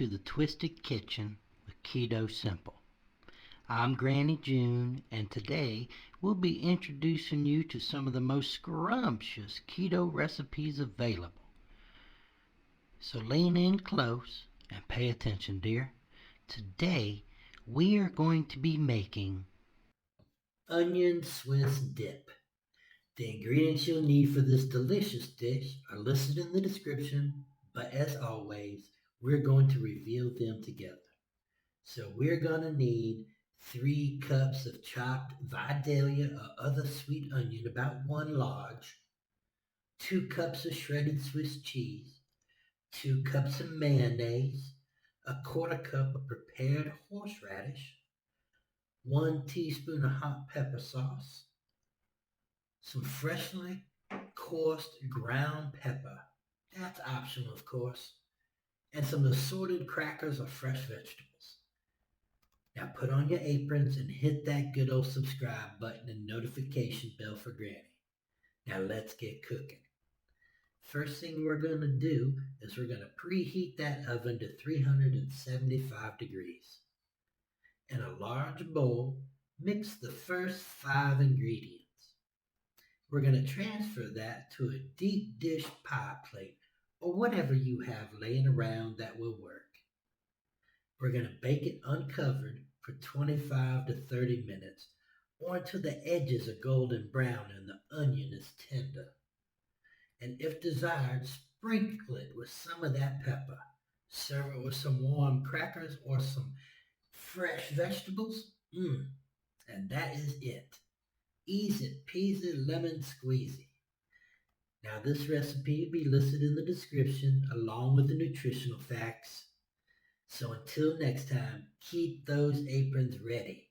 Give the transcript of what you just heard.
to the Twisted Kitchen with Keto Simple. I'm Granny June, and today we'll be introducing you to some of the most scrumptious keto recipes available. So lean in close and pay attention, dear. Today we are going to be making onion Swiss dip. The ingredients you'll need for this delicious dish are listed in the description, but as always, we're going to reveal them together. So we're going to need 3 cups of chopped Vidalia or other sweet onion, about 1 large, 2 cups of shredded Swiss cheese, 2 cups of mayonnaise, a quarter cup of prepared horseradish, 1 teaspoon of hot pepper sauce, some freshly coarse ground pepper. That's optional, of course. And some assorted crackers or fresh vegetables. Now put on your aprons and hit that good old subscribe button and notification bell for Granny. Now let's get cooking. First thing we're going to do is we're going to preheat that oven to 375 degrees. In a large bowl, mix the first 5 ingredients. We're going to transfer that to a deep dish pie plate or whatever you have laying around that will work. We're going to bake it uncovered for 25 to 30 minutes or until the edges are golden brown and the onion is tender. And if desired, sprinkle it with some of that pepper. Serve it with some warm crackers or some fresh vegetables. And that is it. Easy peasy lemon squeezy. Now this recipe will be listed in the description along with the nutritional facts. So until next time, keep those aprons ready.